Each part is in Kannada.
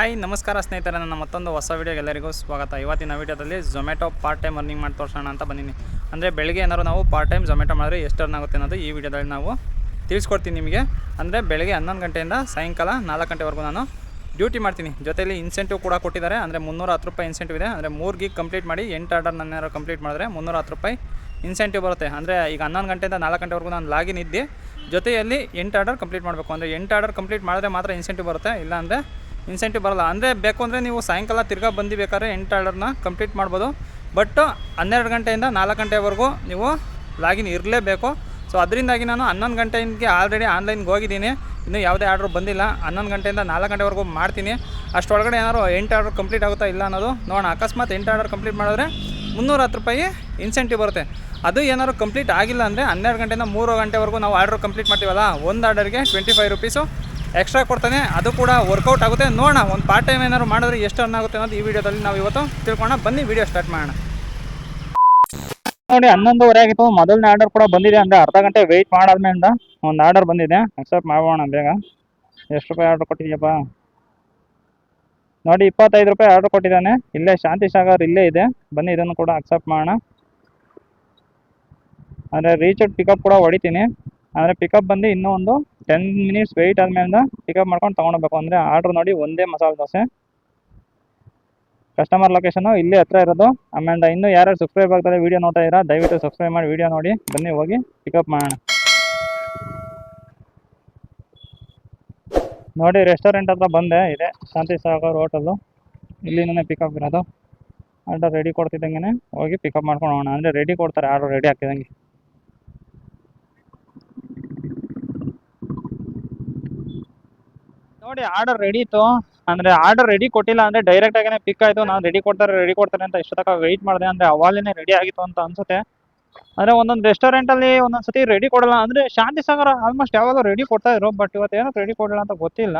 ಹಾಯ್ ನಮಸ್ಕಾರ ಸ್ನೇಹಿತರೆ, ನನ್ನ ಮತ್ತೊಂದು ಹೊಸ ವೀಡಿಯೋಗೆ ಎಲ್ಲರಿಗೂ ಸ್ವಾಗತ. ಇವತ್ತಿನ ವೀಡಿಯೋದಲ್ಲಿ ಝೊಮ್ಯಾಟೊ ಪಾರ್ಟ್ ಟೈಮ್ ಅರ್ನಿಂಗ್ ಮಾಡಿ ತೋರಿಸೋಣ ಅಂತ ಬಂದಿನಿ. ಅಂದರೆ ಬೆಳಗ್ಗೆ ಏನಾದ್ರು ನಾವು ಪಾರ್ಟ್ ಟೈಮ್ ಝೊಮ್ಯಾಟೊ ಮಾಡಿದ್ರೆ ಎಷ್ಟು ಅರ್ನ್ ಆಗುತ್ತೆ ಅನ್ನೋದು ಈ ವಿಡಿಯೋದಲ್ಲಿ ನಾವು ತಿಳಿಸ್ಕೊಡ್ತೀನಿ ನಿಮಗೆ. ಅಂದರೆ ಬೆಳಗ್ಗೆ 11 ಗಂಟೆಯಿಂದ ಸಾಯಂಕಾಲ 4 ಗಂಟೆವರೆಗೂ ನಾನು ಡ್ಯೂಟಿ ಮಾಡ್ತೀನಿ. ಜೊತೆಯಲ್ಲಿ ಇನ್ಸೆಂಟಿವ್ ಕೂಡ ಕೊಟ್ಟಿದ್ದಾರೆ. ಅಂದರೆ 310 ರೂಪಾಯಿ ಇನ್ಸೆಂಟಿವ್ ಇದೆ. ಅಂದರೆ 3 ಗೀಗ್ ಕಂಪ್ಲೀಟ್ ಮಾಡಿ 8 ಆರ್ಡರ್ ನನ್ನೇನಾರು ಕಂಪ್ಲೀಟ್ ಮಾಡಿದ್ರೆ 310 ರೂಪಾಯಿ ಇನ್ಸೆಂಟಿವ್ ಬರುತ್ತೆ. ಅಂದರೆ ಈಗ 11 ಗಂಟೆಯಿಂದ 4 ಗಂಟೆವರೆಗೂ ನಾನು ಲಾಗಿನ್ ಇದ್ದೆ, ಜೊತೆಯಲ್ಲಿ 8 ಆರ್ಡರ್ ಕಂಪ್ಲೀಟ್ ಮಾಡಬೇಕು. ಅಂದರೆ 8 ಆರ್ಡರ್ ಕಂಪ್ಲೀಟ್ ಮಾಡಿದ್ರೆ ಮಾತ್ರ ಇನ್ಸೆಂಟಿವ್ ಬರುತ್ತೆ, ಇಲ್ಲಾಂದರೆ ಇನ್ಸೆಂಟಿವ್ ಬರೋಲ್ಲ. ಅಂದರೆ ಬೇಕು ಅಂದರೆ ನೀವು ಸಾಯಂಕಾಲ ತಿರ್ಗಾ ಬಂದು ಬೇಕಾದ್ರೆ 8 ಆರ್ಡರ್ನ ಕಂಪ್ಲೀಟ್ ಮಾಡ್ಬೋದು. ಬಟ್ 12 ಗಂಟೆಯಿಂದ 4 ಗಂಟೆವರೆಗೂ ನೀವು ಲಾಗಿನ್ ಇರಲೇಬೇಕು. ಸೊ ಅದರಿಂದಾಗಿ ನಾನು 11 ಗಂಟೆಗೆ ಆಲ್ರೆಡಿ ಆನ್ಲೈನ್ಗೆ ಹೋಗಿದ್ದೀನಿ, ಇನ್ನೂ ಯಾವುದೇ ಆರ್ಡ್ರ್ ಬಂದಿಲ್ಲ. 11 ಗಂಟೆಯಿಂದ 4 ಗಂಟೆವರೆಗೂ ಮಾಡ್ತೀನಿ. ಅಷ್ಟೊಳಗಡೆ ಏನಾದ್ರು 8 ಆರ್ಡರ್ ಕಂಪ್ಲೀಟ್ ಆಗುತ್ತಾ ಇಲ್ಲ ಅನ್ನೋದು ನೋಡೋಣ. ಅಕಸ್ಮಾತ್ 8 ಆರ್ಡರ್ ಕಂಪ್ಲೀಟ್ ಮಾಡಿದ್ರೆ 310 ರೂಪಾಯಿ ಇನ್ಸೆಂಟಿವ್ ಬರುತ್ತೆ. ಅದು ಏನಾದ್ರು ಕಂಪ್ಲೀಟ್ ಆಗಿಲ್ಲ ಅಂದರೆ 12 ಗಂಟೆಯಿಂದ 3 ಗಂಟೆವರೆಗೂ ನಾವು ಆರ್ಡ್ರ್ ಕಂಪ್ಲೀಟ್ ಮಾಡ್ತೀವಲ್ಲ, ಒಂದು ಆರ್ಡರ್ಗೆ 25 ರೂಪೀಸು ಎಕ್ಸ್ಟ್ರಾ ಕೊಡ್ತಾನೆ. ಅದು ಕೂಡ ವರ್ಕೌಟ್ ಆಗುತ್ತೆ. ನೋಡೋಣ ಒಂದು ಪಾರ್ಟ್ ಟೈಮ್ ಏನಾದ್ರು ಮಾಡಿದ್ರೆ ಎಷ್ಟು ಅರ್ನ್ ಆಗುತ್ತೆ ಅನ್ನೋದು ಈ ವಿಡಿಯೋದಲ್ಲಿ ನಾವು ಇವತ್ತು ತಿಳ್ಕೊಳ್ಳೋಣ. ಬನ್ನಿ ವಿಡಿಯೋ ಸ್ಟಾರ್ಟ್ ಮಾಡೋಣ. ನೋಡಿ 11:30 ಆಗಿತ್ತು. ಮೊದಲನೇ ಆರ್ಡರ್ ಕೂಡ ಬಂದಿದೆ. ಅಂದರೆ ಅರ್ಧ ಗಂಟೆ ವೆಯ್ಟ್ ಮಾಡಾದ್ಮೇಲೆ ಒಂದು ಆರ್ಡರ್ ಬಂದಿದೆ. ಅಕ್ಸೆಪ್ಟ್ ಮಾಡೋಣ ಬೇಗ. ಎಷ್ಟು ರೂಪಾಯಿ ಆರ್ಡರ್ ಕೊಟ್ಟಿದ್ಯಪ್ಪ? ನೋಡಿ 25 ರೂಪಾಯಿ ಆರ್ಡರ್ ಕೊಟ್ಟಿದ್ದಾನೆ. ಇಲ್ಲೇ ಶಾಂತಿ ಸಾಗರ್ ಇಲ್ಲೇ ಇದೆ. ಬನ್ನಿ ಇದನ್ನು ಕೂಡ ಅಕ್ಸೆಪ್ಟ್ ಮಾಡೋಣ. ಅಂದರೆ ರೀಚ್ ಪಿಕಪ್ ಕೂಡ ಹೊಡಿತೀನಿ. ಅಂದರೆ ಪಿಕಪ್ ಬಂದು ಇನ್ನೂ ಒಂದು 10 ಮಿನಿಟ್ಸ್ ವೆಯ್ಟ್ ಆದಮೇಲೆ ಪಿಕಪ್ ಮಾಡ್ಕೊಂಡು ತೊಗೊಳ್ಬೇಕು. ಅಂದರೆ ಆರ್ಡ್ರ್ ನೋಡಿ ಒಂದೇ ಮಸಾಲೆ ದೋಸೆ. ಕಸ್ಟಮರ್ ಲೊಕೇಶನು ಇಲ್ಲಿ ಹತ್ರ ಇರೋದು. ಆಮೇಲೆ ಇನ್ನೂ ಯಾರು ಸಬ್ಸ್ಕ್ರೈಬ್ ಆಗ್ತಾರೆ ವೀಡಿಯೋ ನೋಡ್ತಾ ಇದ್ದೀರಾ, ದಯವಿಟ್ಟು ಸಬ್ಸ್ಕ್ರೈಬ್ ಮಾಡಿ ವೀಡಿಯೋ ನೋಡಿ. ಬನ್ನಿ ಹೋಗಿ ಪಿಕಪ್ ಮಾಡೋಣ. ನೋಡಿ ರೆಸ್ಟೋರೆಂಟ್ ಹತ್ರ ಬಂದೆ. ಇದೆ ಶಾಂತಿ ಸಾಗರ್ ಹೋಟೆಲು, ಇಲ್ಲಿನೇ ಪಿಕಪ್ ಇರೋದು. ಆರ್ಡರ್ ರೆಡಿ ಕೊಡ್ತಿದ್ದಂಗೆ ಹೋಗಿ ಪಿಕಪ್ ಮಾಡ್ಕೊಂಡು ಹೋಗೋಣ. ಅಂದರೆ ರೆಡಿ ಕೊಡ್ತಾರೆ ಆರ್ಡರ್ ರೆಡಿ ಆಗ್ತಿದ್ದಂಗೆ. ನೋಡಿ ಆರ್ಡರ್ ರೆಡಿ ಇತ್ತು. ಅಂದರೆ ಆರ್ಡರ್ ರೆಡಿ ಕೊಟ್ಟಿಲ್ಲ, ಅಂದರೆ ಡೈರೆಕ್ಟ್ ಆಗೇ ಪಿಕ್ ಆಯಿತು. ನಾನು ರೆಡಿ ಕೊಡ್ತಾರೆ ಅಂತ ಇಷ್ಟು ತನಕ ವೆಯ್ಟ್ ಮಾಡಿದೆ. ಅಂದರೆ ಅವಾಗಲೇ ರೆಡಿ ಆಗಿತ್ತು ಅಂತ ಅನ್ಸುತ್ತೆ. ಅಂದರೆ ಒಂದೊಂದು ರೆಸ್ಟೋರೆಂಟಲ್ಲಿ ಒಂದೊಂದು ಸತಿ ರೆಡಿ ಕೊಡಲ್ಲ. ಅಂದರೆ ಶಾಂತಿ ಸಾಗರ ಆಲ್ಮೋಸ್ಟ್ ಯಾವಾಗಲೂ ರೆಡಿ ಕೊಡ್ತಾಯಿದ್ರು, ಬಟ್ ಇವತ್ತು ಏನೋ ರೆಡಿ ಕೊಡಲಿಲ್ಲ ಅಂತ ಗೊತ್ತಿಲ್ಲ.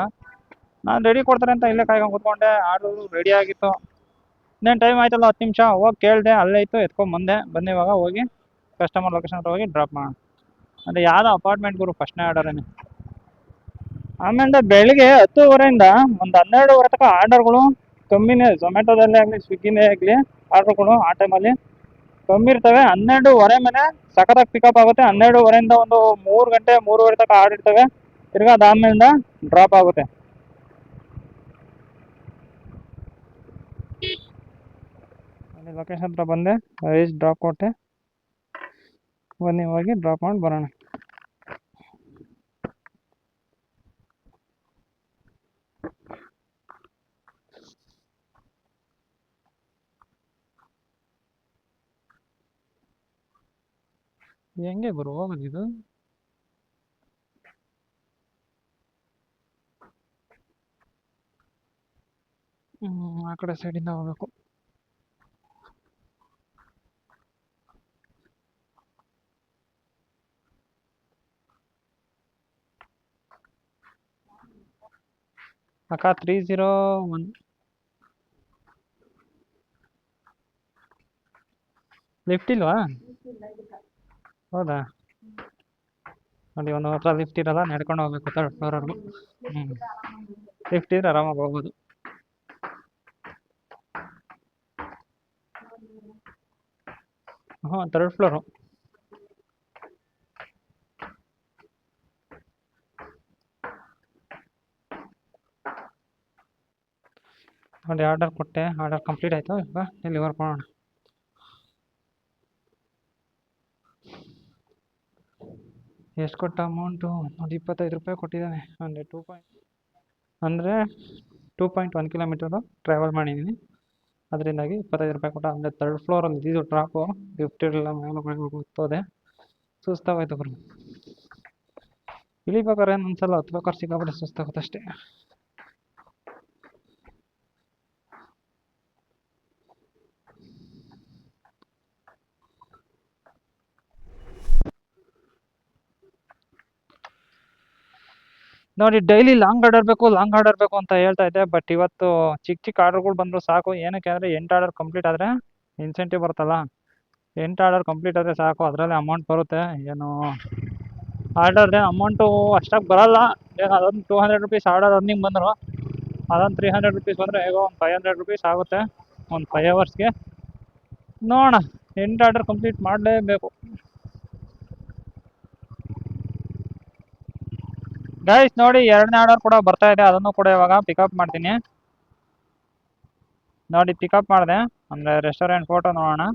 ನಾನು ರೆಡಿ ಕೊಡ್ತಾರೆ ಅಂತ ಇಲ್ಲೇ ಕಾಯ್ಕೊಂಡು ಕೂತ್ಕೊಂಡೆ. ಆರ್ಡರ್ ರೆಡಿ ಆಗಿತ್ತು. ಇನ್ನೇನು ಟೈಮ್ ಆಯ್ತಲ್ಲ 10 ನಿಮಿಷ. ಹೋಗಿ ಕೇಳಿದೆ, ಅಲ್ಲೇ ಇತ್ತು, ಎತ್ಕೊಂಡ್ಬಂದೆ. ಬನ್ನಿ ಇವಾಗ ಹೋಗಿ ಕಸ್ಟಮರ್ ಲೊಕೇಶನ್ ಹತ್ರ ಹೋಗಿ ಡ್ರಾಪ್ ಮಾಡೋಣ. ಅಂದರೆ ಯಾವುದೋ ಅಪಾರ್ಟ್ಮೆಂಟ್ ಗುರು, ಫಸ್ಟ್ನೇ ಆರ್ಡರೇನೆ. ಆಮೇಲೆ ಬೆಳಿಗ್ಗೆ 10:30ಇಂದ ಒಂದು 12:30 ತನಕ ಆರ್ಡರ್ಗಳು ಕಮ್ಮಿನೇ. ಝೊಮ್ಯಾಟೊದಲ್ಲೇ ಆಗಲಿ ಸ್ವಿಗ್ಗಿನೇ ಆಗಲಿ ಆರ್ಡರ್ಗಳು ಆ ಟೈಮಲ್ಲಿ ಕಮ್ಮಿ ಇರ್ತವೆ. 12:30 ಮೇಲೆ ಸಖತ್ತಾಗಿ ಪಿಕಪ್ ಆಗುತ್ತೆ. 12:30ಇಂದ ಒಂದು 3 ಗಂಟೆ 3:30 ತನಕ ಆರ್ಡರ್ ಇರ್ತವೆ. ತಿರ್ಗಾ ಅದಾದ್ಮೇಲಿಂದ ಡ್ರಾಪ್ ಆಗುತ್ತೆ. ಅಲ್ಲಿ ಲೊಕೇಶನ್ ಹತ್ರ ಬಂದೆ, ರೈಸ್ ಡ್ರಾಪ್ ಕೊಟ್ಟೆ. ಬನ್ನಿ ಹೋಗಿ ಡ್ರಾಪ್ ಮಾಡಿ ಬರೋಣ. ಹೆಂಗೆ ಗುರು ಹೋಗೋದು ಇದು? ಆ ಕಡೆ ಸೈಡಿಂದ ಹೋಗ್ಬೇಕು. ಅಕ್ಕ 301 ಲಿಫ್ಟ್ ಇಲ್ವಾ? ಹೌದಾ? ನೋಡಿ ಒಂದು ಹತ್ರ ಲಿಫ್ಟ್ ಇರಲ್ಲ, ನಡ್ಕೊಂಡು ಹೋಗ್ಬೇಕು 3rd ಫ್ಲೋರ್ವರೆಗೂ. ಲಿಫ್ಟ್ ಇದ್ರೆ ಆರಾಮಾಗಿ ಹೋಗ್ಬೋದು. ಹಾಂ 3rd ಫ್ಲೋರು. ನೋಡಿ ಆರ್ಡರ್ ಕೊಟ್ಟೆ, ಆರ್ಡರ್ ಕಂಪ್ಲೀಟ್ ಆಯಿತು. ಇವಾಗ ಡೆಲಿವರ್ ಮಾಡೋಣ. ಎಷ್ಟು ಕೊಟ್ಟ ಅಮೌಂಟು? ಒಂದು 25 ರೂಪಾಯಿ ಕೊಟ್ಟಿದ್ದಾನೆ. ಅಂದರೆ 2.1 ಕಿಲೋಮೀಟರು ಟ್ರಾವೆಲ್ ಮಾಡಿದ್ದೀನಿ. ಅದರಿಂದಾಗಿ 25 ರೂಪಾಯಿ ಕೊಟ್ಟ. ಅಂದರೆ 3rd ಫ್ಲೋರಲ್ಲಿ ಇದು ಡ್ರಾಪು. ಲಿಫ್ಟ್ ಇರಲಿಲ್ಲ, ಮೇಲೆ ಹೋಗ್ತದೆ. ಸುಸ್ತಾಗೋಯ್ತು ಬರೋ. ಇಳಿಬೇಕಾದ್ರೆ ಏನು ಅನ್ಸಲ್ಲ, ಹತ್ಬೇಕಾದ್ರೆ ಸಿಕ್ಕಾಪಟ್ಟೆ ಸುಸ್ತಾಗುತ್ತೆ ಅಷ್ಟೇ. ನೋಡಿ ಡೈಲಿ ಲಾಂಗ್ ಆರ್ಡರ್ ಬೇಕು ಅಂತ ಹೇಳ್ತಾ ಇದ್ದೆ. ಬಟ್ ಇವತ್ತು ಚಿಕ್ಕ ಆರ್ಡರ್ಗಳು ಬಂದರೂ ಸಾಕು. ಏನಕ್ಕೆ ಅಂದರೆ 8 ಆರ್ಡರ್ ಕಂಪ್ಲೀಟ್ ಆದರೆ ಇನ್ಸೆಂಟಿವ್ ಬರುತ್ತಲ್ಲ, 8 ಆರ್ಡರ್ ಕಂಪ್ಲೀಟ್ ಆದರೆ ಸಾಕು. ಅದರಲ್ಲೇ ಅಮೌಂಟ್ ಬರುತ್ತೆ. ಏನು ಆರ್ಡರ್ದೆ ಅಮೌಂಟು ಅಷ್ಟಾಗಿ ಬರಲ್ಲ. ಏನು ಅದೊಂದು 200 ರೂಪೀಸ್ ಆರ್ಡರ್ ಅರ್ನಿಂಗ್ ಬಂದರು ಅದೊಂದು 300 ರುಪೀಸ್ ಬಂದರೆ ಹೇಗೋ ಒಂದು 500 ರುಪೀಸ್ ಆಗುತ್ತೆ ಒಂದು 5 ಅವರ್ಸ್ಗೆ. ನೋಡೋಣ, 8 ಆರ್ಡರ್ ಕಂಪ್ಲೀಟ್ ಮಾಡಲೇಬೇಕು. ಗೈಸ್ ನೋಡಿ, 2ನೇ ಆರ್ಡರ್ ಕೂಡ ಬರ್ತಾ ಇದೆ, ಅದನ್ನು ಕೂಡ ಇವಾಗ ಪಿಕಪ್ ಮಾಡ್ತೀನಿ. ನೋಡಿ ಪಿಕಪ್ ಮಾಡಿದೆ, ಅಂದರೆ ರೆಸ್ಟೋರೆಂಟ್ ಫೋಟೋ ನೋಡೋಣ.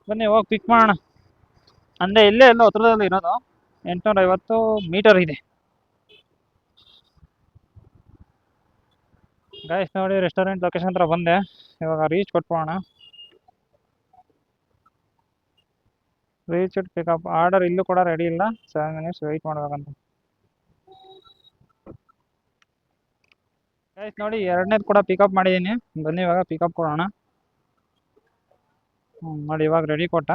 ಬನ್ನಿ ಹೋಗಿ ಪಿಕ್ ಮಾಡೋಣ. ಅಂದರೆ ಇಲ್ಲೇ ಎಲ್ಲೋ ಹತ್ರದಲ್ಲಿ ಇರೋದು, 850 ಮೀಟರ್ ಇದೆ. ಗೈಸ್ ನೋಡಿ, ರೆಸ್ಟೋರೆಂಟ್ ಲೊಕೇಶನ್ ಹತ್ರ ಬಂದೆ, ಇವಾಗ ರೀಚ್ ಕೊಟ್ಬೋಣ. ರೀಚ್ ಪಿಕಪ್ ಆರ್ಡರ್ ಇಲ್ಲೂ ಕೂಡ ರೆಡಿ ಇಲ್ಲ, 7 ಮಿನಿಟ್ಸ್ ವೆಯ್ಟ್ ಮಾಡ್ಬೇಕಂತ. ಗೈಸ್ ನೋಡಿ, 2ನೇದು ಕೂಡ ಪಿಕಪ್ ಮಾಡಿದ್ದೀನಿ. ಬನ್ನಿ ಇವಾಗ ಪಿಕಪ್ ಕೊಡೋಣ. ನೋಡಿ ಇವಾಗ ರೆಡಿ ಕೊಟ್ಟ,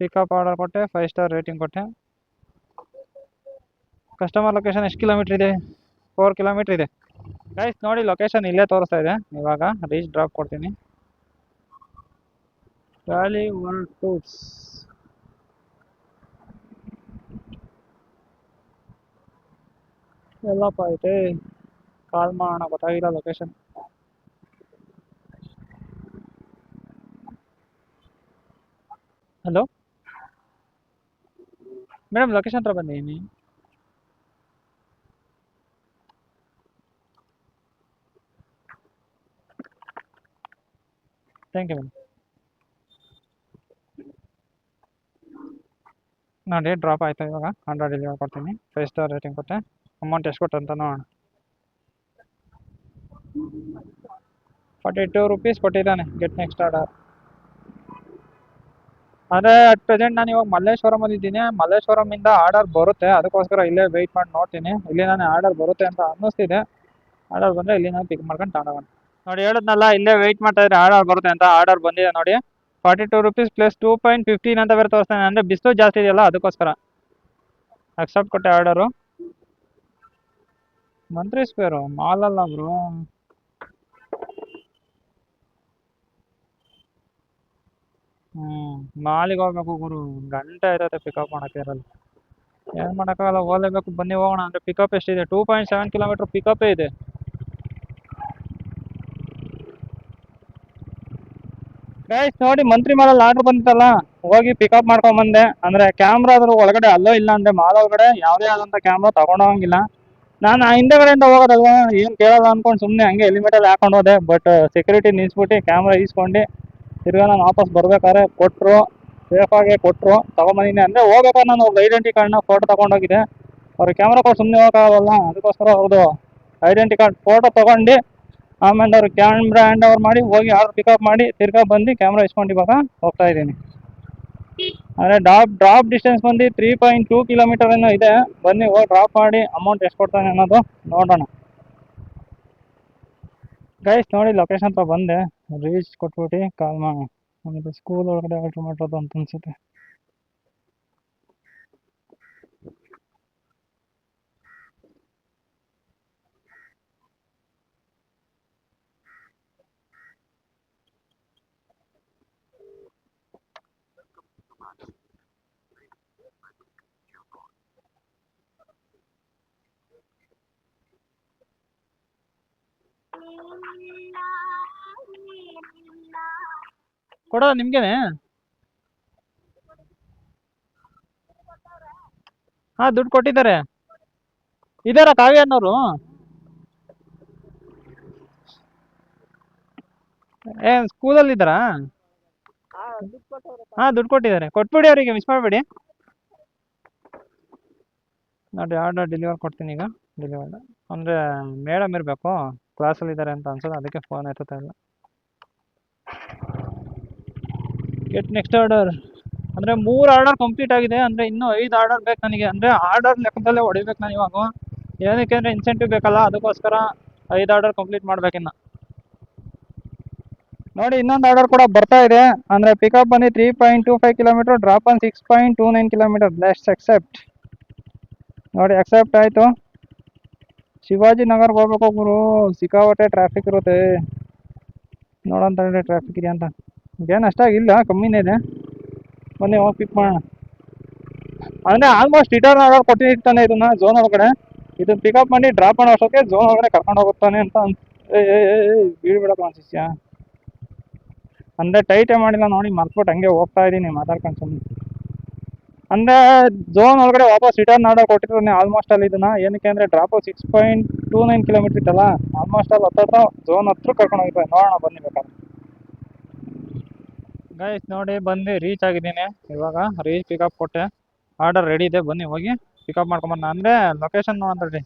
ಪಿಕಪ್ ಆರ್ಡರ್ ಕೊಟ್ಟೆ, 5 ಸ್ಟಾರ್ ರೇಟಿಂಗ್ ಕೊಟ್ಟೆ. ಕಸ್ಟಮರ್ ಲೊಕೇಶನ್ ಎಷ್ಟು ಕಿಲೋಮೀಟ್ರ್ ಇದೆ? 4 ಕಿಲೋಮೀಟ್ರ್ ಇದೆ. ಗೈಸ್ ನೋಡಿ, ಲೊಕೇಶನ್ ಇಲ್ಲೇ ತೋರಿಸ್ತಾ ಇದೆ. ಇವಾಗ ರೀಚ್ ಡ್ರಾಪ್ ಕೊಡ್ತೀನಿ. Valley world tours. ಎಲ್ಲಪ್ಪ ಐತೆ, ಕಾಲ್ ಮಾಡೋಣ, ಗೊತ್ತಾಗಿಲ್ಲ ಲೊಕೇಶನ್. ಹಲೋ ಮೇಡಮ್, ಲೊಕೇಶನ್ ಹತ್ರ ಬಂದಿದ್ದೀನಿ. Thank you madam. ನೋಡಿ ಡ್ರಾಪ್ ಆಯಿತು, ಇವಾಗ 100 ಡೆಲಿವರ್ ಕೊಡ್ತೀನಿ, 5 ಸ್ಟಾರ್ ರೇಟಿಂಗ್ ಕೊಟ್ಟೆ. ಅಮೌಂಟ್ ಎಷ್ಟು ಕೊಟ್ಟು ಅಂತ ನೋಡೋಣ. 42 ರುಪೀಸ್ ಕೊಟ್ಟಿದ್ದಾನೆ. Get next order. ಆದರೆ ಅಟ್ ಪ್ರೆಸೆಂಟ್ ನಾನು ಇವಾಗ ಮಲ್ಲೇಶ್ವರಮಲ್ಲಿ ಇದ್ದೀನಿ. ಮಲ್ಲೇಶ್ವರಮಿಂದ ಆರ್ಡರ್ ಬರುತ್ತೆ, ಅದಕ್ಕೋಸ್ಕರ ಇಲ್ಲೇ ವೆಯ್ಟ್ ಮಾಡಿ ನೋಡ್ತೀನಿ. ಇಲ್ಲಿ ನಾನು ಆರ್ಡರ್ ಬರುತ್ತೆ ಅಂತ ಅನ್ನಿಸ್ತಿದೆ. ಆರ್ಡರ್ ಬಂದರೆ ಇಲ್ಲಿ ನಾನು ಪಿಕ್ ಮಾಡ್ಕೊಂಡು ತಗೊಂಡೋಗೋಣ. ನೋಡಿ ಹೇಳಿದ್ನಲ್ಲ, ಇಲ್ಲೇ ವೆಯ್ಟ್ ಮಾಡ್ತಾ ಇದ್ರೆ ಆರ್ಡರ್ ಬರುತ್ತೆ ಅಂತ. ಆರ್ಡರ್ ಬಂದಿದೆ ನೋಡಿ, 42 ರುಪೀಸ್ ಪ್ಲಸ್ 2.15 ಅಂತ ಬೇರೆ ತೋರಿಸ್ತಾನೆ. ಅಂದರೆ ಬಿಸಿಲು ಜಾಸ್ತಿ ಇದೆಯಲ್ಲ, ಅದಕ್ಕೋಸ್ಕರ ಅಕ್ಸೆಪ್ಟ್ ಕೊಟ್ಟೆ ಆರ್ಡರು. ಮಂತ್ರಿ ಸ್ಕ್ವೇರು ಮಾಲಲ್ಲ ಬ್ರೋ. ಮಾಲಿಗೆ ಹೋಗ್ಬೇಕು ಗುರು, ಗಂಟೆ ಆಯ್ತೈತೆ ಪಿಕಪ್ ಮಾಡೋಕ್ಕೆ ಇರಲ್ಲ. ಏನು ಮಾಡೋಕ್ಕಾಗಲ್ಲ, ಹೋಗ್ಲೇಬೇಕು. ಬನ್ನಿ ಹೋಗೋಣ. ಅಂದರೆ ಪಿಕಪ್ ಎಷ್ಟಿದೆ? 2.7 ಕಿಲೋಮೀಟ್ರ್ ಪಿಕಪ್ಪೇ ಇದೆ. ಗೈಸ್ ನೋಡಿ, ಮಂತ್ರಿ ಮಾಲಲ್ಲಿ ಆರ್ಡರ್ ಬಂದಿತ್ತಲ್ಲ, ಹೋಗಿ ಪಿಕಪ್ ಮಾಡ್ಕೊಂಬಂದೆ. ಅಂದರೆ ಕ್ಯಾಮ್ರಾ ಅದ್ರ ಒಳಗಡೆ ಅಲ್ಲೋ ಇಲ್ಲ, ಅಂದರೆ ಮಾಲ್ ಒಳಗಡೆ ಯಾವುದೇ ಆದಂಥ ಕ್ಯಾಮ್ರಾ ತಗೊಂಡೋಗಂಗಿಲ್ಲ. ನಾನು ಆ ಹಿಂದೆಗಡೆಯಿಂದ ಹೋಗೋದಲ್ವ, ಏನು ಕೇಳಲ್ಲ ಅಂದ್ಕೊಂಡು ಸುಮ್ಮನೆ ಹಂಗೆ ಹೆಲ್ಮೆಟಲ್ಲಿ ಹಾಕೊಂಡು ಹೋದೆ. ಬಟ್ ಸೆಕ್ಯೂರಿಟಿ ನಿಲ್ಲಿಸ್ಬಿಟ್ಟು ಕ್ಯಾಮ್ರಾ ಈಸ್ಕೊಂಡು ತಿರ್ಗಾ ನಾನು ವಾಪಸ್ ಬರ್ಬೇಕಾದ್ರೆ ಕೊಟ್ಟರು, ಸೇಫಾಗೆ ಕೊಟ್ಟರು, ತೊಗೊಂಬಂದಿನಿ. ಅಂದರೆ ಹೋಗ್ಬೇಕಾದ್ರೆ ನಾನು ಅವ್ರದ್ದು ಐಡೆಂಟಿ ಕಾರ್ಡ್ನ ಫೋಟೋ ತೊಗೊಂಡೋಗಿದೆ. ಅವ್ರ ಕ್ಯಾಮ್ರಾ ಕೊಟ್ಟು ಸುಮ್ಮನೆ ಹೋಗೋಕ್ಕಾಗಲ್ಲ, ಅದಕ್ಕೋಸ್ಕರ ಅವ್ರದ್ದು ಐಡೆಂಟಿ ಕಾರ್ಡ್ ಫೋಟೋ ತೊಗೊಂಡು ಆಮೇಲೆ ಅವ್ರು ಕ್ಯಾಮ್ರಾ ಹ್ಯಾಂಡ್ ಓವರ್ ಮಾಡಿ ಹೋಗಿ ಆರ್ಡರ್ ಪಿಕಪ್ ಮಾಡಿ ತಿರ್ಗಾ ಬಂದು ಕ್ಯಾಮ್ರಾ ಇಸ್ಕೊಂಡು ಇವಾಗ ಹೋಗ್ತಾ ಇದ್ದೀನಿ. ಅಂದರೆ ಡ್ರಾಪ್ ಡಿಸ್ಟೆನ್ಸ್ ಬಂದು 3.2 ಕಿಲೋಮೀಟರ್ ಏನೋ ಇದೆ. ಬನ್ನಿ ಹೋಗಿ ಡ್ರಾಪ್ ಮಾಡಿ ಅಮೌಂಟ್ ಎಷ್ಟು ಕೊಡ್ತಾನೆ ಅನ್ನೋದು ನೋಡೋಣ. ಗೈಸ್ ನೋಡಿ, ಲೊಕೇಶನ್ ಹತ್ರ ಬಂದೆ, ರೀಚ್ ಕೊಟ್ಬಿಟ್ಟು ಕಾಲ್ ಮಾಡೋಣ. ಆಮೇಲೆ ಸ್ಕೂಲ್ ಒಳಗಡೆ ಆರ್ಡ್ರ್ ಮಾಡೋದು ಅಂತ ಅನ್ಸುತ್ತೆ. ಕೊಡೋದು ನಿಮ್ಗೇನೆ? ಹಾಂ, ದುಡ್ಡು ಕೊಟ್ಟಿದ್ದಾರೆ. ಇದಾರ ಕಾವ್ಯ ಅನ್ನೋರು? ಏನು ಸ್ಕೂಲಲ್ಲಿ ಇದ್ದಾರಾ? ಹಾಂ, ದುಡ್ಡು ಕೊಟ್ಟಿದ್ದಾರೆ. ಕೊಟ್ಬಿಡಿ ಅವರಿಗೆ, ಮಿಸ್ ಮಾಡಬೇಡಿ. ನೋಡಿ ಆರ್ಡರ್ ಡೆಲಿವರ್ ಕೊಡ್ತೀನಿ ಈಗ. ಡೆಲಿವರ್ಡ್ ಅಂದರೆ ಮೇಡಮ್ ಇರಬೇಕು, ಕ್ಲಾಸಲ್ಲಿ ಇದ್ದಾರೆ ಅಂತ ಅನ್ಸೋದು, ಅದಕ್ಕೆ ಫೋನ್ ಎತ್ತುತ್ತಾ ಇಲ್ಲ. Get next order. ಅಂದರೆ 3 ಆರ್ಡರ್ ಕಂಪ್ಲೀಟ್ ಆಗಿದೆ. ಅಂದರೆ ಇನ್ನೂ 5 ಆರ್ಡರ್ ಬೇಕು ನನಗೆ. ಅಂದರೆ ಆರ್ಡರ್ ಲೆಕ್ಕದಲ್ಲೇ ಹೊಡಿಬೇಕು ನಾನು ಇವಾಗ. ಏನಕ್ಕೆ ಅಂದರೆ ಇನ್ಸೆಂಟಿವ್ ಬೇಕಲ್ಲ, ಅದಕ್ಕೋಸ್ಕರ 5 ಆರ್ಡರ್ ಕಂಪ್ಲೀಟ್ ಮಾಡ್ಬೇಕಿನ್ನು. ನೋಡಿ ಇನ್ನೊಂದು ಆರ್ಡರ್ ಕೂಡ ಬರ್ತಾ ಇದೆ. ಅಂದರೆ ಪಿಕಪ್ ಬಂದು 3.25 ಕಿಲೋಮೀಟರ್, ಡ್ರಾಪ್ ಬಂದು 6.29 ಕಿಲೋಮೀಟರ್. Let's accept. ನೋಡಿ ಅಕ್ಸೆಪ್ಟ್ ಆಯಿತು. ಶಿವಾಜಿನಗರ್ಗೆ ಹೋಗ್ಬೇಕು ಗುರು, ಸಿಕ್ಕಾಪಟ್ಟೆ ಟ್ರಾಫಿಕ್ ಇರುತ್ತೆ. ನೋಡೋಂತ ಹೇಳಿ ಟ್ರಾಫಿಕ್ ಇದೆ ಅಂತ. ಏನು ಅಷ್ಟಾಗಿಲ್ಲ, ಕಮ್ಮಿನೇ ಇದೆ. ಬನ್ನಿ ಹೋಗಿ ಪಿಕ್ ಮಾಡೋಣ. ಅಂದರೆ ಆಲ್ಮೋಸ್ಟ್ ರಿಟರ್ನ್ ಆರ್ಡರ್ ಕೊಟ್ಟಿರ್ತಾನೆ ಇದನ್ನ ಝೋನ್ ಒಳಗಡೆ. ಇದು ಪಿಕಪ್ ಮಾಡಿ ಡ್ರಾಪ್ ಮಾಡೋ ಅಷ್ಟೊತ್ತಿಗೆ ಝೋನ್ ಒಳಗಡೆ ಕರ್ಕೊಂಡು ಹೋಗುತ್ತಾನೆ ಅಂತ ಬೀಳ್ಬಿಡಪ್ಪ ಶಿಷ್ಯ. ಅಂದರೆ ಟೈಟೇ ಮಾಡಿಲ್ಲ ನೋಡಿ, ಮರ್ತ್ಬಿಟ್ಟು ಹಂಗೆ ಹೋಗ್ತಾ ಇದ್ದೀನಿ ಮಾತಾಡ್ಕೊಂಡು ಸುಮ್ಮನೆ. ಅಂದರೆ ಝೋನ್ ಒಳಗಡೆ ವಾಪಸ್ ರಿಟರ್ನ್ ಆರ್ಡರ್ ಕೊಟ್ಟಿರ್ತಾನೆ ಆಲ್ಮೋಸ್ಟ್ ಅಲ್ಲಿ ಇದನ್ನ. ಏನಕ್ಕೆ ಅಂದರೆ ಡ್ರಾಪು 6.29 ಕಿಲೋಮೀಟರ್ ಇತ್ತಲ್ಲ, ಆಲ್ಮೋಸ್ಟ್ ಅಲ್ಲಿ ಹತ್ರ ಝೋನ್ ಹತ್ರ ಕರ್ಕೊಂಡು ಹೋಗಿರ್ತಾರೆ. ನೋಡೋಣ ಬನ್ನಿ ಬೇಕಾದ್ರೆ. ಗೈಸ್ ನೋಡಿ ಬಂದು ರೀಚ್ ಆಗಿದ್ದೀನಿ. ಇವಾಗ ರೀಚ್ ಪಿಕಪ್ ಕೊಟ್ಟೆ, ಆರ್ಡರ್ ರೆಡಿ ಇದೆ, ಬನ್ನಿ ಹೋಗಿ ಪಿಕಪ್ ಮಾಡ್ಕೊಂಬನ್ನ. ಅಂದರೆ ಲೊಕೇಶನ್ ನೋಡಂತೇಳಿ.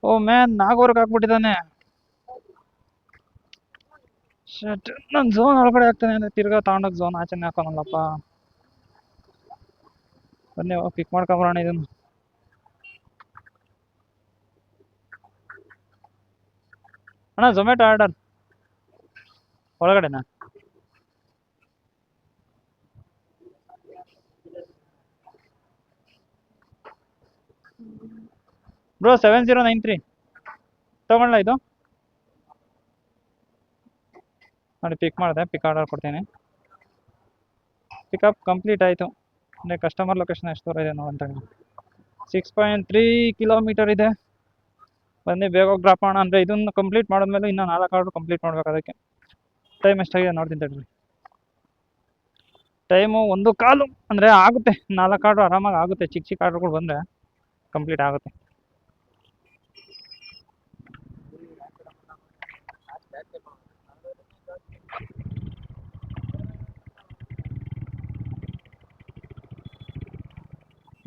ಓ ಮ್ಯಾನ್, ನಾಗೂರ್ಗೆ ಹಾಕ್ಬಿಟ್ಟಿದ್ದಾನೆ. ಶಟ್, ನನ್ನ ಝೋನ್ ಒಳಗಡೆ ಆಗ್ತಾನೆ ಅಂದರೆ ತಿರ್ಗಾ ತಗೊಂಡೋಗಿ ಝೋನ್ ಆಚೆನೆ ಹಾಕೋನಲ್ಲಪ್ಪ. ಬನ್ನಿ ಹೋಗಿ ಪಿಕ್ ಮಾಡ್ಕೊಂಬರೋಣ ಇದನ್ನು. ಅಣ್ಣ ಝೊಮ್ಯಾಟೊ ಆರ್ಡರ್ ಒಳಗಡೆನಾ? ಬ್ರೋ 7093 ತಗೊಳ್ಳ ಇದು ನೋಡಿ. ಪಿಕ್ ಮಾಡಿದೆ, ಪಿಕ್ ಆರ್ಡರ್ ಕೊಡ್ತೀನಿ. ಪಿಕಪ್ ಕಂಪ್ಲೀಟ್ ಆಯಿತು. ಅಂದರೆ ಕಸ್ಟಮರ್ ಲೊಕೇಶನ್ ಎಷ್ಟು ದೂರ ಇದೆ ಅಂತ 6.3 ಕಿಲೋಮೀಟರ್ ಇದೆ. ಬನ್ನಿ ಬೇಗ ಡ್ರಾಪ್ ಮಾಡೋಣ. ಅಂದರೆ ಇದನ್ನು ಕಂಪ್ಲೀಟ್ ಮಾಡಿದ್ಮೇಲೆ ಇನ್ನೂ 4 ಆರ್ಡ್ರ್ ಕಂಪ್ಲೀಟ್ ಮಾಡ್ಬೇಕು. ಅದಕ್ಕೆ ಟೈಮ್ ಎಷ್ಟಾಗಿದೆ ನೋಡ್ತೀನಿ ತಡ್ರಿ. ಟೈಮು 1:15 ಅಂದರೆ ಆಗುತ್ತೆ. 4 ಆರ್ಡ್ರ್ ಆರಾಮಾಗಿ ಆಗುತ್ತೆ. ಚಿಕ್ಕ ಚಿಕ್ಕ ಆರ್ಡ್ರ್ಗಳು ಬಂದರೆ ಕಂಪ್ಲೀಟ್ ಆಗುತ್ತೆ.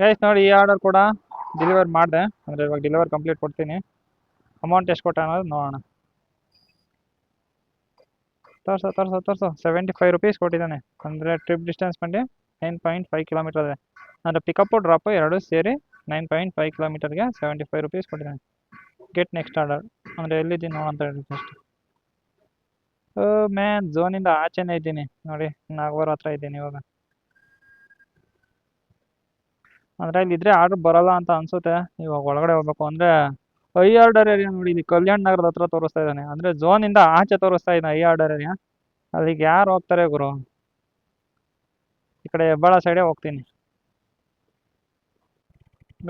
ಗೈಸ್ ನೋಡಿ, ಈ ಆರ್ಡರ್ ಕೂಡ ಡೆಲಿವರ್ ಮಾಡಿದೆ. ಅಂದರೆ ಇವಾಗ ಡೆಲಿವರ್ ಕಂಪ್ಲೀಟ್ ಕೊಡ್ತೀನಿ. ಅಮೌಂಟ್ ಎಷ್ಟು ಕೊಟ್ಟ ಅನ್ನೋದು ನೋಡೋಣ. ತೋರಿಸು 75 ರುಪೀಸ್ ಕೊಟ್ಟಿದ್ದಾನೆ. ಅಂದರೆ ಟ್ರಿಪ್ ಡಿಸ್ಟೆನ್ಸ್ ಬಂದು 9.5 ಕಿಲೋಮೀಟರ್ ಇದೆ. ಅಂದರೆ ಪಿಕಪ್ಪು ಡ್ರಾಪು ಎರಡು ಸೇರಿ 9.5 ಕಿಲೋಮೀಟರ್ಗೆ 75 ರುಪೀಸ್ ಕೊಟ್ಟಿದ್ದಾನೆ. Get next order. ಅಂದರೆ ಎಲ್ಲಿದ್ದೀನಿ ನೋಡೋಂತ ಹೇಳಿ ಫಸ್ಟ್. ಮ್ಯಾನ್, ಝೋನಿಂದ ಆಚೆನೇ ಇದ್ದೀನಿ ನೋಡಿ, ನಾಗವಾರ ಹತ್ರ ಇದ್ದೀನಿ ಇವಾಗ. ಅಂದರೆ ಇಲ್ಲಿದ್ರೆ ಆರ್ಡ್ರ್ ಬರೋಲ್ಲ ಅಂತ ಅನಿಸುತ್ತೆ. ಇವಾಗ ಒಳಗಡೆ ಹೋಗ್ಬೇಕು. ಅಂದರೆ ಐ ಆರ್ಡರ್ ಏರಿಯಾ ನೋಡಿ, ಇಲ್ಲಿ ಕಲ್ಯಾಣ ನಗರದ ಹತ್ರ ತೋರಿಸ್ತಾ ಇದ್ದಾನೆ. ಅಂದರೆ ಝೋನಿಂದ ಆಚೆ ತೋರಿಸ್ತಾ ಇದ್ದಾನೆ ಐ ಆರ್ಡರ್ ಏರಿಯಾ. ಅಲ್ಲಿಗೆ ಯಾರು ಹೋಗ್ತಾರೆ ಗುರು? ಈ ಕಡೆ ಹೆಬ್ಬಾಳ ಸೈಡೇ ಹೋಗ್ತೀನಿ.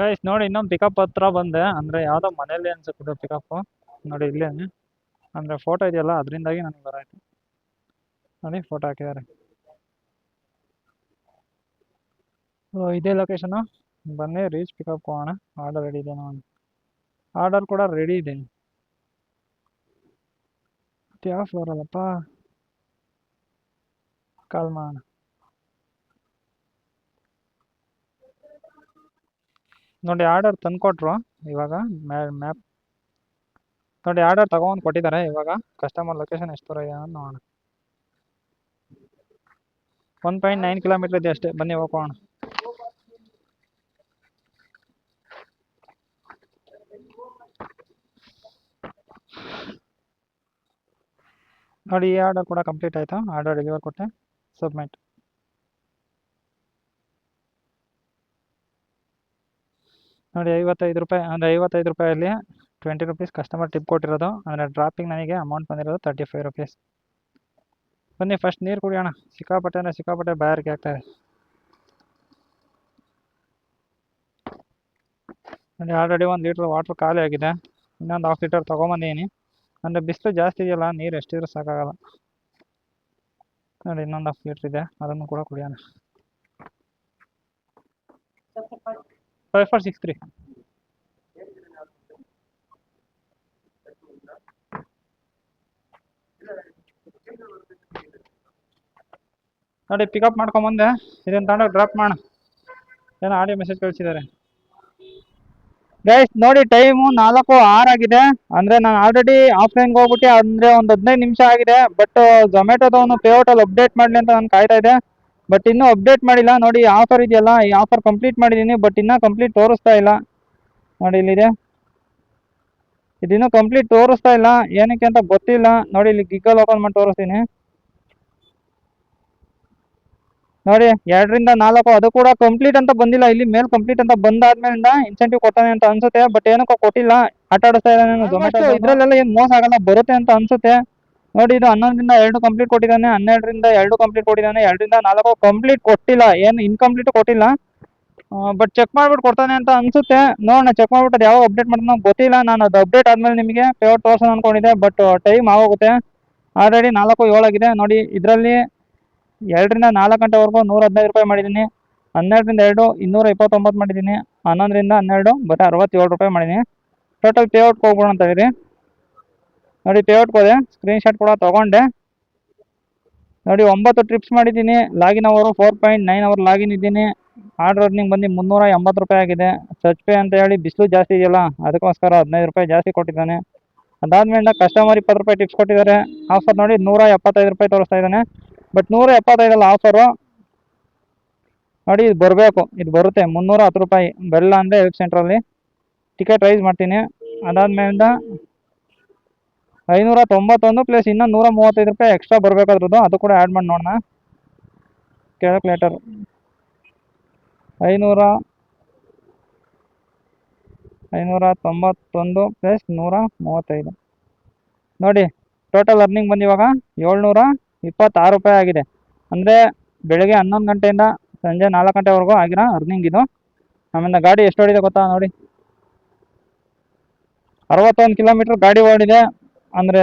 ಗೈಸ್ ನೋಡಿ, ಇನ್ನೊಂದು ಪಿಕಪ್ ಹತ್ರ ಬಂದೆ. ಅಂದರೆ ಯಾವುದೋ ಮನೇಲಿ ಅನ್ಸುತ್ತೆ ಪಿಕಪ್ಪು. ನೋಡಿ ಇಲ್ಲೇ ಅಂದರೆ ಫೋಟೋ ಇದೆಯಲ್ಲ, ಅದರಿಂದಾಗಿ ನನಗೆ ಬರಾಯ್ತು. ನೋಡಿ ಫೋಟೋ ಹಾಕಿದ್ದಾರೆ. ಇದೇ ಲೊಕೇಶನು. ಬನ್ನಿ ರೀಚ್ ಪಿಕಪ್ ಹೋಗೋಣ. ಆರ್ಡರ್ ರೆಡಿ ಇದೆ ನೋಡಿ. ಆರ್ಡರ್ ಕೂಡ ರೆಡಿ ಇದೆ. ಯಾವ ಫ್ಲೋರಲ್ಲಪ್ಪ? ಕಾಲ್ ಮಾಡೋಣ. ನೋಡಿ ಆರ್ಡರ್ ತಂದುಕೊಟ್ರು. ಇವಾಗ ಮ್ಯಾಪ್ ನೋಡಿ, ಆರ್ಡರ್ ತಗೊಂಡು ಕೊಟ್ಟಿದ್ದಾರೆ. ಇವಾಗ ಕಸ್ಟಮರ್ ಲೊಕೇಶನ್ ಎಷ್ಟು ದೂರ ಇದೆ ಅಂತ ನೋಡೋಣ. 1.9 ಕಿಲೋಮೀಟರ್ ಇದೆ ಅಷ್ಟೇ. ಬನ್ನಿ ಹೋಗೋಣ. ನೋಡಿ ಈ ಆರ್ಡರ್ ಕೂಡ ಕಂಪ್ಲೀಟ್ ಆಯಿತು. ಆರ್ಡರ್ ಡೆಲಿವರ್ ಕೊಟ್ಟೆ, ಸಬ್ಮಿಟ್. ನೋಡಿ 55 ರೂಪಾಯಿ. ಅಂದರೆ 55 ರೂಪಾಯಲ್ಲಿ 20 ರುಪೀಸ್ ಕಸ್ಟಮರ್ ಟಿಪ್ ಕೊಟ್ಟಿರೋದು. ಅಂದರೆ ಡ್ರಾಪಿಂಗ್ ನನಗೆ ಅಮೌಂಟ್ ಬಂದಿರೋದು 35 ರುಪೀಸ್. ಬನ್ನಿ ಫಸ್ಟ್ ನೀರು ಕುಡಿಯೋಣ. ಸಿಕ್ಕಾಪಟ್ಟೆ ಅಂದರೆ ಸಿಕ್ಕಾಪಟ್ಟೆ ಬಾಯಾರಿಕೆ ಆಗ್ತಾಯಿದೆ. ನೋಡಿ ಆಲ್ರೆಡಿ 1 ಲೀಟ್ರ್ ವಾಟ್ರ್ ಖಾಲಿ ಆಗಿದೆ. ಇನ್ನೊಂದು 1/2 ಲೀಟರ್ ತೊಗೊಂಬಂದಿದ್ದೀನಿ. ಅಂದರೆ ಬಿಸಿಲು ಜಾಸ್ತಿ ಇದೆಯಲ್ಲ, ನೀರು ಎಷ್ಟಿದ್ರೂ ಸಾಕಾಗಲ್ಲ. ನೋಡಿ ಇನ್ನೊಂದು 1/2 ಲೀಟ್ರ್ ಇದೆ, ಅದನ್ನು ಕೂಡ ಕುಡಿಯೋಣ. 5463. ನೋಡಿ ಪಿಕಪ್ ಮಾಡ್ಕೊಂಬಂದೆ. ಇದನ್ನು ತಗೊಂಡೋಗಿ ಡ್ರಾಪ್ ಮಾಡೋಣ. ಏನೋ ಆಡಿಯೋ ಮೆಸೇಜ್ ಕಳಿಸಿದ್ದಾರೆ. ಗೈಸ್ ನೋಡಿ, ಟೈಮು 4:06 ಆಗಿದೆ. ಅಂದರೆ ನಾನು ಆಲ್ರೆಡಿ ಆಫ್ಲೈನ್ಗೆ ಹೋಗ್ಬಿಟ್ಟು ಅಂದರೆ ಒಂದು 15 ನಿಮಿಷ ಆಗಿದೆ. ಬಟ್ ಝೊಮ್ಯಾಟೋದವನು ಪೇಔಟಲ್ಲಿ ಅಪ್ಡೇಟ್ ಮಾಡಲಿ ಅಂತ ನಾನು ಕಾಯ್ತಾ ಇದ್ದೆ. ಬಟ್ ಇನ್ನೂ ಅಪ್ಡೇಟ್ ಮಾಡಿಲ್ಲ. ನೋಡಿ ಆಫರ್ ಇದೆಯಲ್ಲ, ಈ ಆಫರ್ ಕಂಪ್ಲೀಟ್ ಮಾಡಿದ್ದೀನಿ. ಬಟ್ ಇನ್ನೂ ಕಂಪ್ಲೀಟ್ ತೋರಿಸ್ತಾ ಇಲ್ಲ. ನೋಡಿ ಇಲ್ಲಿದೆ, ಇದಿನ್ನೂ ಕಂಪ್ಲೀಟ್ ತೋರಿಸ್ತಾ ಇಲ್ಲ. ಏನಕ್ಕೆ ಅಂತ ಗೊತ್ತಿಲ್ಲ. ನೋಡಿ ಇಲ್ಲಿ ಗಿಗ್ಗಲ್ ಓಪನ್ ಮಾಡಿ ತೋರಿಸ್ತೀನಿ. ನೋಡಿ 2 ರಿಂದ 4 ಅದು ಕೂಡ ಕಂಪ್ಲೀಟ್ ಅಂತ ಬಂದಿಲ್ಲ. ಇಲ್ಲಿ ಮೇಲೆ ಕಂಪ್ಲೀಟ್ ಅಂತ ಬಂದಾದ್ಮೇಲಿಂದ ಇನ್ಸೆಂಟಿವ್ ಕೊಡ್ತಾನೆ ಅಂತ ಅನ್ಸುತ್ತೆ. ಬಟ್ ಏನಕ್ಕೋ ಕೊಟ್ಟಿಲ್ಲ. ಆಟ ಆಡಿಸ್ತಾ ಇದ್ದಾನೆ ಝೊಮ್ಯಾಟೊ. ಇದ್ರಲ್ಲೆಲ್ಲ ಏನು ಮೋಸ ಆಗಲ್ಲ, ಬರುತ್ತೆ ಅಂತ ಅನ್ಸುತ್ತೆ. ನೋಡಿ ಇದು 11 ರಿಂದ 2 ಕಂಪ್ಲೀಟ್ ಕೊಟ್ಟಿದ್ದಾನೆ, 12 ರಿಂದ 2 ಕಂಪ್ಲೀಟ್ ಕೊಟ್ಟಿದ್ದಾನೆ, 2 ರಿಂದ 4 ಕಂಪ್ಲೀಟ್ ಕೊಟ್ಟಿಲ್ಲ. ಏನು ಇನ್ಕಂಪ್ಲೀಟ್ ಕೊಟ್ಟಿಲ್ಲ. ಬಟ್ ಚೆಕ್ ಮಾಡ್ಬಿಟ್ಟು ಕೊಡ್ತಾನೆ ಅಂತ ಅನ್ಸುತ್ತೆ. ನೋಡೋಣ, ಚೆಕ್ ಮಾಡ್ಬಿಟ್ಟು ಅದು ಯಾವಾಗ ಅಪ್ಡೇಟ್ ಮಾಡ್ತಾನೋ ಗೊತ್ತಿಲ್ಲ. ನಾನು ಅದು ಅಪ್ಡೇಟ್ ಆದ್ಮೇಲೆ ನಿಮಗೆ ಪೇಔಟ್ ತೋರ್ಸೋಣ ಅನ್ಕೊಂಡಿದ್ದೆ, ಬಟ್ ಟೈಮ್ ಆಗೋಗುತ್ತೆ. ಆಲ್ರೆಡಿ 4:07 ಆಗಿದೆ ನೋಡಿ. ಇದರಲ್ಲಿ 2ರಿಂದ 4 ಗಂಟೆವರೆಗೂ 115 ರೂಪಾಯಿ ಮಾಡಿದ್ದೀನಿ. 12ರಿಂದ 2 229 ಮಾಡಿದ್ದೀನಿ. 11ರಿಂದ 12 ಬರೀ 67 ರೂಪಾಯಿ ಮಾಡಿದ್ದೀನಿ. ಟೋಟಲ್ ಪೇಔಟ್ಗೆ ಹೋಗ್ಬೋಣ ಅಂತ ಇದ್ದೀರಿ ನೋಡಿ. ಪೇಔಟ್ಗೆ ಹೋದೆ, ಸ್ಕ್ರೀನ್ಶಾಟ್ ಕೂಡ ತೊಗೊಂಡೆ ನೋಡಿ. 9 ಟ್ರಿಪ್ಸ್ ಮಾಡಿದ್ದೀನಿ. ಲಾಗಿನ್ ಅವರು 4.9 ಅವರ್ ಲಾಗಿನ್ ಇದ್ದೀನಿ. ಆರ್ಡರ್ ಅರ್ನಿಂಗ್ ಬಂದು 380 ರೂಪಾಯಿ ಆಗಿದೆ. ಸರ್ಚ್ ಪೇ ಅಂತ ಹೇಳಿ ಬಿಸಿಲು ಜಾಸ್ತಿ ಇದೆಯಲ್ಲ ಅದಕ್ಕೋಸ್ಕರ 15 ರೂಪಾಯಿ ಜಾಸ್ತಿ ಕೊಟ್ಟಿದ್ದಾನೆ. ಅದಾದ್ಮೇಲೆ ಕಸ್ಟಮರ್ 20 ರೂಪಾಯಿ ಟಿಪ್ಸ್ ಕೊಟ್ಟಿದ್ದಾರೆ. ಆಫರ್ ನೋಡಿ 175 ರೂಪಾಯಿ ತೋರಿಸ್ತಾ ಇದ್ದಾನೆ. ಬಟ್ 175 ಆಫರು ನೋಡಿ. ಇದು ಬರಬೇಕು, ಇದು ಬರುತ್ತೆ 310 ರೂಪಾಯಿ. ಬರಲ್ಲ ಅಂದರೆ ವೆಬ್ ಸೆಂಟ್ರಲ್ಲಿ ಟಿಕೆಟ್ ರೈಸ್ ಮಾಡ್ತೀನಿ. ಅದಾದ್ಮೇಲಿಂದ 591 ಪ್ಲಸ್ ಇನ್ನೂ 135 ರೂಪಾಯಿ ಎಕ್ಸ್ಟ್ರಾ ಬರಬೇಕಾದ್ರದ್ದು, ಅದು ಕೂಡ ಆ್ಯಡ್ ಮಾಡಿ ನೋಡೋಣ. ಕ್ಯಾಲ್ಕುಲೇಟರ್ 591 ಪ್ಲಸ್ 135 ನೋಡಿ. ಟೋಟಲ್ ಅರ್ನಿಂಗ್ ಬಂದು ಇವಾಗ 726 ರೂಪಾಯಿ ಆಗಿದೆ. ಅಂದರೆ ಬೆಳಗ್ಗೆ 11 ಗಂಟೆಯಿಂದ ಸಂಜೆ 4 ಗಂಟೆವರೆಗೂ ಆಗಿರೋ ಅರ್ನಿಂಗ್ ಇದು. ಆಮೇಲೆ ಗಾಡಿ ಎಷ್ಟು ಓಡಿದೆ ಗೊತ್ತಾ ನೋಡಿ. 61 ಕಿಲೋಮೀಟ್ರ್ ಗಾಡಿ ಓಡಿದೆ. ಅಂದರೆ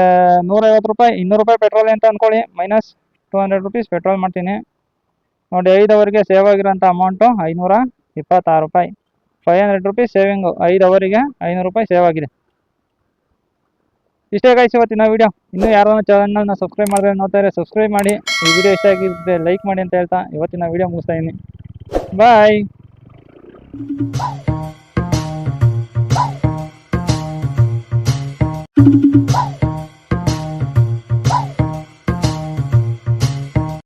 150 ರೂಪಾಯಿ, 200 ರೂಪಾಯಿ ಪೆಟ್ರೋಲ್ ಅಂತ ಅಂದ್ಕೊಳ್ಳಿ. ಮೈನಸ್ 200 ರುಪೀಸ್ ಪೆಟ್ರೋಲ್ ಮಾಡ್ತೀನಿ ನೋಡಿ. 5 ಅವರಿಗೆ ಸೇವ್ ಆಗಿರೋಂಥ ಅಮೌಂಟು 526 ರೂಪಾಯಿ. 500 ರುಪೀಸ್ ಸೇವಿಂಗು. 5 ಅವರಿಗೆ 500 ರೂಪಾಯಿ ಸೇವ್ ಆಗಿದೆ. ಇಷ್ಟೇ ಗೈಸ್ ಇವತ್ತಿನ ವೀಡಿಯೋ. ಇನ್ನೂ ಯಾರನ್ನ ಚಾನಲ್ನ ಸಬ್ಸ್ಕ್ರೈಬ್ ಮಾಡಿದ್ರೆ ನೋಡ್ತಾರೆ, ಸಬ್ಸ್ಕ್ರೈಬ್ ಮಾಡಿ. ಈ ವಿಡಿಯೋ ಇಷ್ಟ ಆಗಿದ್ದರೆ ಲೈಕ್ ಮಾಡಿ ಅಂತ ಹೇಳ್ತಾ ಇವತ್ತಿನ ವೀಡಿಯೋ ಮುಗಿಸ್ತಾ ಇದ್ದೀನಿ. ಬಾಯ್.